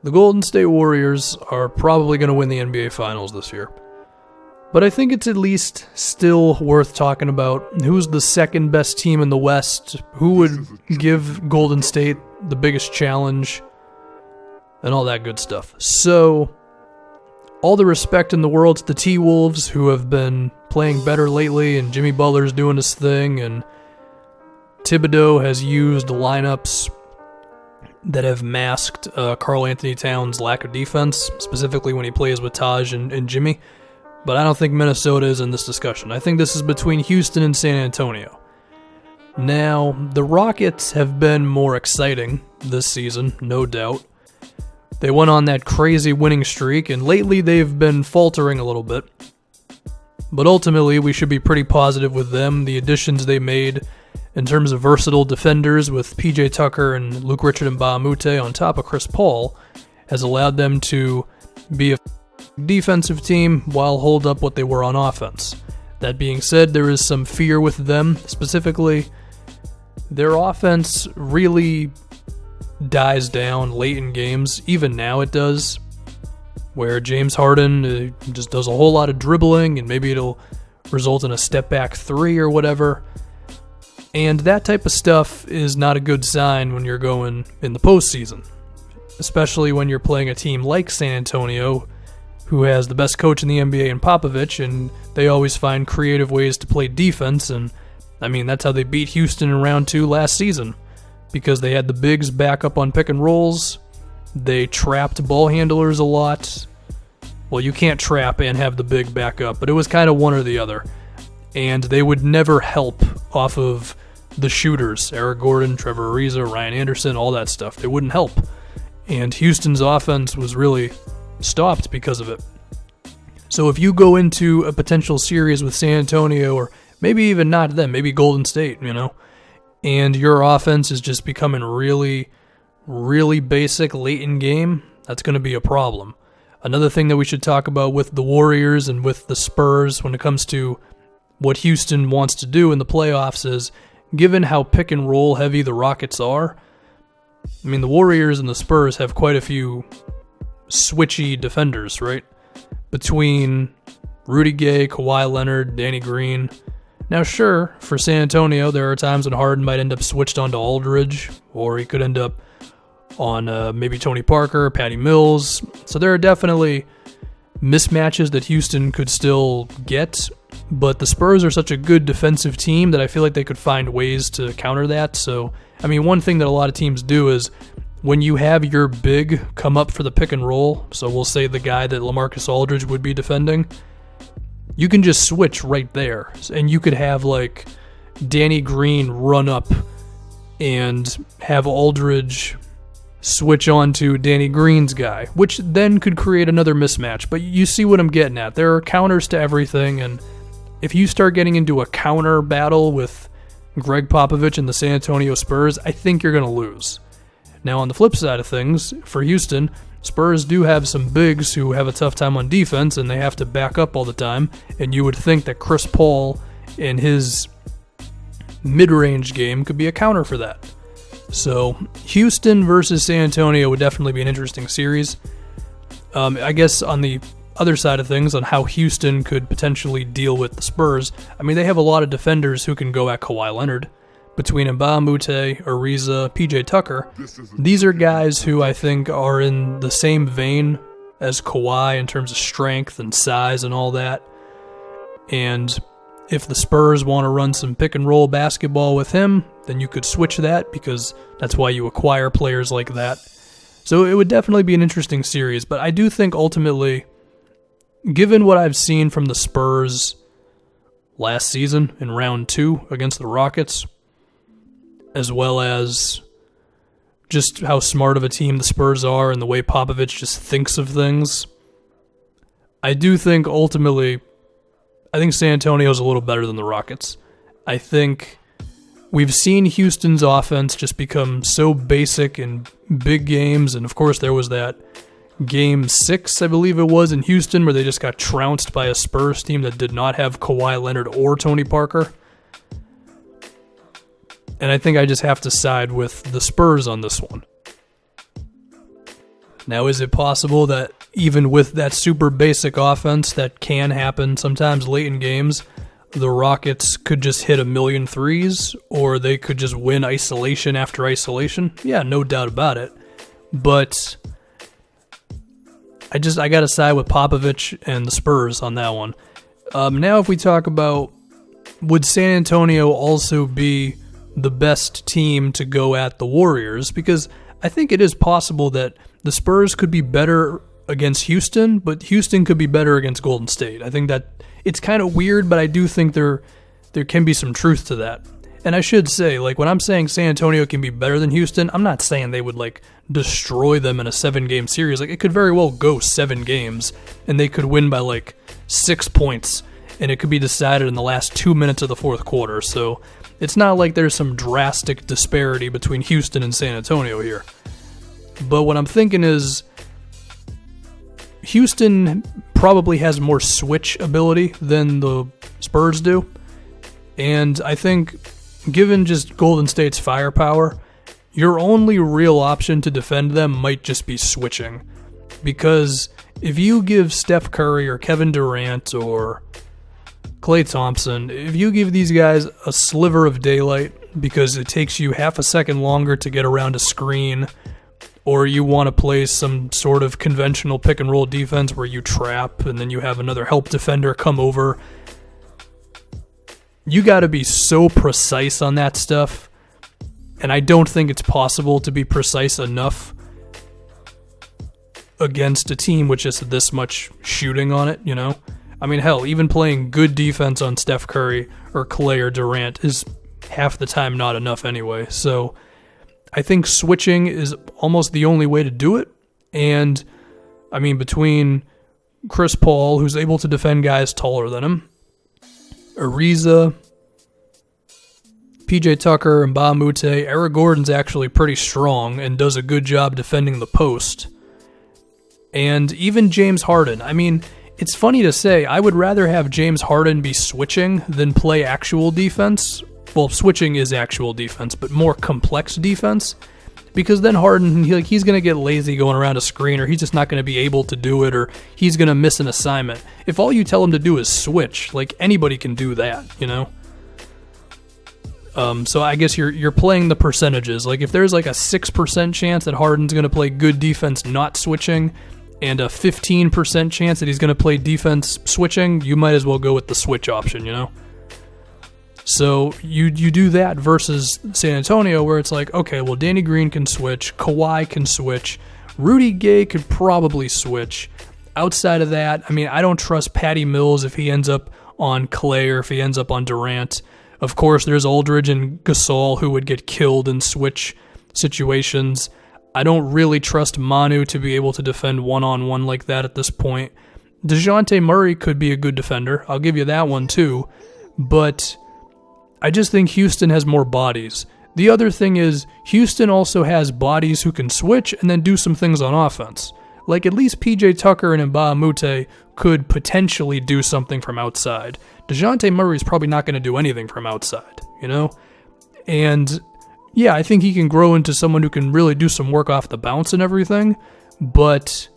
the Golden State Warriors are probably going to win the NBA Finals this year. But I think it's at least still worth talking about who's the second best team in the West, who would give Golden State the biggest challenge, and all that good stuff. So, all the respect in the world to the T-Wolves, who have been playing better lately, and Jimmy Butler's doing his thing, and Thibodeau has used lineups that have masked Karl Anthony Towns' lack of defense, specifically when he plays with Taj and Jimmy. But I don't think Minnesota is in this discussion. I think this is between Houston and San Antonio. Now, the Rockets have been more exciting this season, no doubt. They went on that crazy winning streak, and lately they've been faltering a little bit. But ultimately, we should be pretty positive with them. The additions they made in terms of versatile defenders with PJ Tucker and Luke Richard and Mbah a Moute on top of Chris Paul has allowed them to be a defensive team while hold up what they were on offense. That being said, there is some fear with them. Specifically, their offense really dies down late in games. Even now it does, where James Harden just does a whole lot of dribbling and maybe it'll result in a step back three or whatever. And that type of stuff is not a good sign when you're going in the postseason, especially when you're playing a team like San Antonio, who has the best coach in the NBA in Popovich, and they always find creative ways to play defense. And I mean, that's how they beat Houston in round 2 last season, because they had the bigs back up on pick and rolls. They trapped ball handlers a lot. Well, you can't trap and have the big back up, but it was kind of one or the other. And they would never help off of the shooters, Eric Gordon, Trevor Ariza, Ryan Anderson, all that stuff. They wouldn't help. And Houston's offense was really stopped because of it. So if you go into a potential series with San Antonio, or maybe even not them, maybe Golden State, and your offense is just becoming really, really basic late in game, that's going to be a problem. Another thing that we should talk about with the Warriors and with the Spurs when it comes to what Houston wants to do in the playoffs is, given how pick and roll heavy the Rockets are, I mean, the Warriors and the Spurs have quite a few switchy defenders, right? Between Rudy Gay, Kawhi Leonard, Danny Green. Now, sure, for San Antonio, there are times when Harden might end up switched onto Aldridge, or he could end up on maybe Tony Parker, Patty Mills. So there are definitely mismatches that Houston could still get, but the Spurs are such a good defensive team that I feel like they could find ways to counter that. So, I mean, one thing that a lot of teams do is when you have your big come up for the pick and roll, so we'll say the guy that LaMarcus Aldridge would be defending, you can just switch right there. And you could have, like, Danny Green run up and have Aldridge switch on to Danny Green's guy, which then could create another mismatch. But you see what I'm getting at. There are counters to everything, and if you start getting into a counter battle with Greg Popovich and the San Antonio Spurs, I think you're going to lose. Now, on the flip side of things, for Houston, Spurs do have some bigs who have a tough time on defense, and they have to back up all the time, and you would think that Chris Paul and his mid-range game could be a counter for that. So, Houston versus San Antonio would definitely be an interesting series. I guess on the other side of things, on how Houston could potentially deal with the Spurs, I mean, they have a lot of defenders who can go at Kawhi Leonard. Between Mbah a Moute, Ariza, PJ Tucker, these are guys who I think are in the same vein as Kawhi in terms of strength and size and all that. And if the Spurs want to run some pick and roll basketball with him, then you could switch that, because that's why you acquire players like that. So it would definitely be an interesting series, but I do think ultimately, given what I've seen from the Spurs last season in round 2 against the Rockets, as well as just how smart of a team the Spurs are and the way Popovich just thinks of things, I do think ultimately, I think San Antonio's a little better than the Rockets. I think we've seen Houston's offense just become so basic in big games, and of course there was that Game 6, I believe it was, in Houston, where they just got trounced by a Spurs team that did not have Kawhi Leonard or Tony Parker. And I think I just have to side with the Spurs on this one. Now, is it possible that even with that super basic offense that can happen sometimes late in games, the Rockets could just hit a million threes, or they could just win isolation after isolation? Yeah, no doubt about it. But I got to side with Popovich and the Spurs on that one. Now, if we talk about, would San Antonio also be the best team to go at the Warriors? Because I think it is possible that the Spurs could be better against Houston, but Houston could be better against Golden State. I think that it's kind of weird, but I do think there can be some truth to that. And I should say, like, when I'm saying San Antonio can be better than Houston, I'm not saying they would, like, destroy them in a 7-game series. Like, it could very well go 7 games, and they could win by, like, 6 points, and it could be decided in the last 2 minutes of the fourth quarter. So it's not like there's some drastic disparity between Houston and San Antonio here. But what I'm thinking is Houston probably has more switch ability than the Spurs do. And I think, given just Golden State's firepower, your only real option to defend them might just be switching. Because if you give Steph Curry or Kevin Durant or Klay Thompson, if you give these guys a sliver of daylight because it takes you half a second longer to get around a screen, or you want to play some sort of conventional pick-and-roll defense where you trap and then you have another help defender come over, you got to be so precise on that stuff, and I don't think it's possible to be precise enough against a team with just this much shooting on it, you know? I mean, hell, even playing good defense on Steph Curry or Klay or Durant is half the time not enough anyway. So I think switching is almost the only way to do it. And, I mean, between Chris Paul, who's able to defend guys taller than him, Ariza, PJ Tucker, and Mbah a Moute, Eric Gordon's actually pretty strong and does a good job defending the post. And even James Harden. I mean, it's funny to say, I would rather have James Harden be switching than play actual defense. Well, switching is actual defense, but more complex defense. Because then Harden, he's going to get lazy going around a screen, or he's just not going to be able to do it, or he's going to miss an assignment. If all you tell him to do is switch, like, anybody can do that, you know? So I guess you're playing the percentages. Like, if there's like a 6% chance that Harden's going to play good defense not switching, and a 15% chance that he's going to play defense switching, you might as well go with the switch option, you know? So you do that versus San Antonio, where it's like, okay, well, Danny Green can switch, Kawhi can switch, Rudy Gay could probably switch. Outside of that, I mean, I don't trust Patty Mills if he ends up on Klay or if he ends up on Durant. Of course, there's Aldridge and Gasol who would get killed in switch situations. I don't really trust Manu to be able to defend one-on-one like that at this point. DeJounte Murray could be a good defender. I'll give you that one too. But I just think Houston has more bodies. The other thing is, Houston also has bodies who can switch and then do some things on offense. Like, at least PJ Tucker and Mbah a Moute could potentially do something from outside. DeJounte Murray's probably not going to do anything from outside, you know? And yeah, I think he can grow into someone who can really do some work off the bounce and everything, but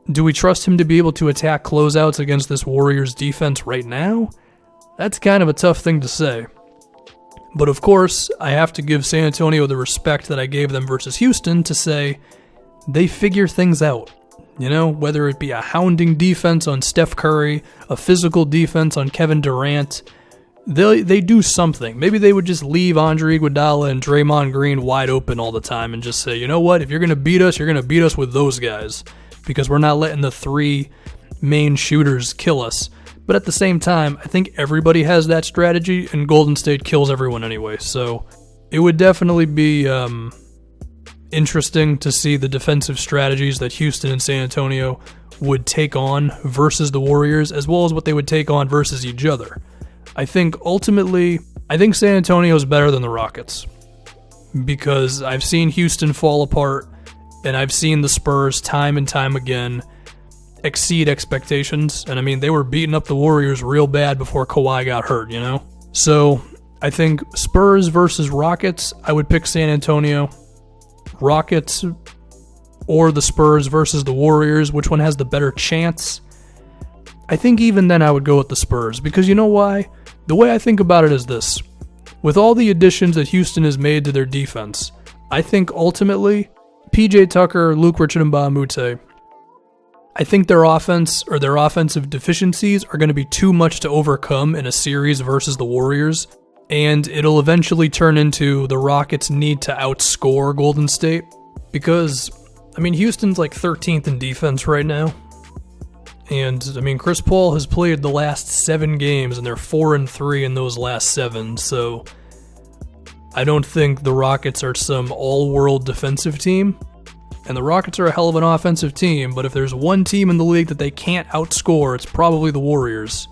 do we trust him to be able to attack closeouts against this Warriors defense right now? That's kind of a tough thing to say. But of course, I have to give San Antonio the respect that I gave them versus Houston to say they figure things out. You know, whether it be a hounding defense on Steph Curry, a physical defense on Kevin Durant, they do something. Maybe they would just leave Andre Iguodala and Draymond Green wide open all the time and just say, you know what, if you're going to beat us, you're going to beat us with those guys, because we're not letting the 3 main shooters kill us. But at the same time, I think everybody has that strategy, and Golden State kills everyone anyway. So it would definitely be interesting to see the defensive strategies that Houston and San Antonio would take on versus the Warriors, as well as what they would take on versus each other. I think ultimately, San Antonio is better than the Rockets, because I've seen Houston fall apart, and I've seen the Spurs time and time again exceed expectations. And I mean, they were beating up the Warriors real bad before Kawhi got hurt, you know? So I think Spurs versus Rockets, I would pick San Antonio. Rockets, or the Spurs versus the Warriors, which one has the better chance, I think even then I would go with the Spurs. Because you know why? The way I think about it is this. With all the additions that Houston has made to their defense, I think ultimately, PJ Tucker, Luke Richard, and Mbah, I think their offense or their offensive deficiencies are going to be too much to overcome in a series versus the Warriors, and it'll eventually turn into the Rockets need to outscore Golden State. Because, I mean, Houston's like 13th in defense right now. And, I mean, Chris Paul has played the last 7 games, and they're 4-3 in those last 7, so I don't think the Rockets are some all-world defensive team. And the Rockets are a hell of an offensive team, but if there's one team in the league that they can't outscore, it's probably the Warriors.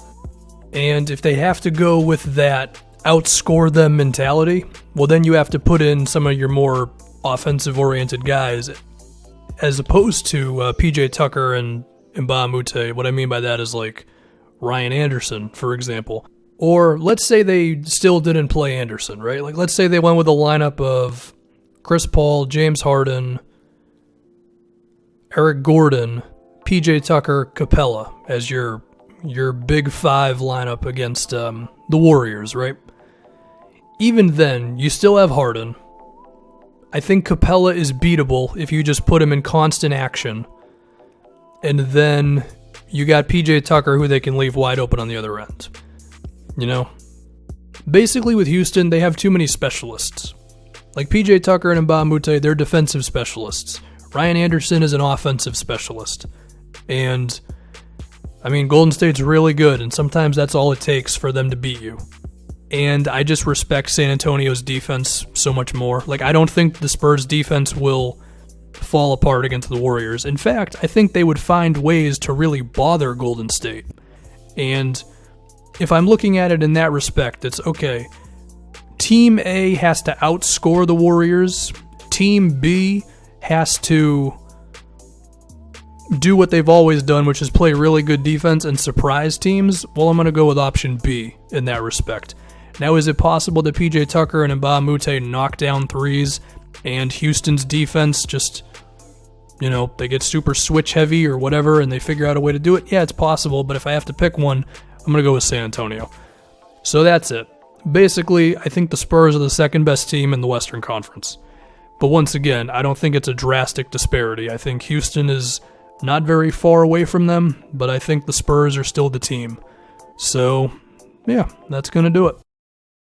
And if they have to go with that outscore them mentality, well, then you have to put in some of your more offensive-oriented guys, as opposed to PJ Tucker and Mbah. What I mean by that is like Ryan Anderson, for example. Or let's say they still didn't play Anderson, right? Like let's say they went with a lineup of Chris Paul, James Harden, Eric Gordon, PJ Tucker, Capella as your big 5 lineup against the Warriors, right? Even then, you still have Harden. I think Capella is beatable if you just put him in constant action. And then you got PJ Tucker, who they can leave wide open on the other end. You know? Basically, with Houston, they have too many specialists. Like PJ Tucker and Mbah, they're defensive specialists. Ryan Anderson is an offensive specialist. And, I mean, Golden State's really good, and sometimes that's all it takes for them to beat you. And I just respect San Antonio's defense so much more. Like, I don't think the Spurs' defense will fall apart against the Warriors. In fact, I think they would find ways to really bother Golden State. And if I'm looking at it in that respect, it's okay. Team A has to outscore the Warriors. Team B has to do what they've always done, which is play really good defense and surprise teams. Well, I'm going to go with option B in that respect. Now, is it possible that PJ Tucker and Mbah knock down threes and Houston's defense just, you know, they get super switch heavy or whatever and they figure out a way to do it? Yeah, it's possible, but if I have to pick one, I'm going to go with San Antonio. So that's it. Basically, I think the Spurs are the second best team in the Western Conference. But once again, I don't think it's a drastic disparity. I think Houston is not very far away from them, but I think the Spurs are still the team. So, yeah, that's going to do it.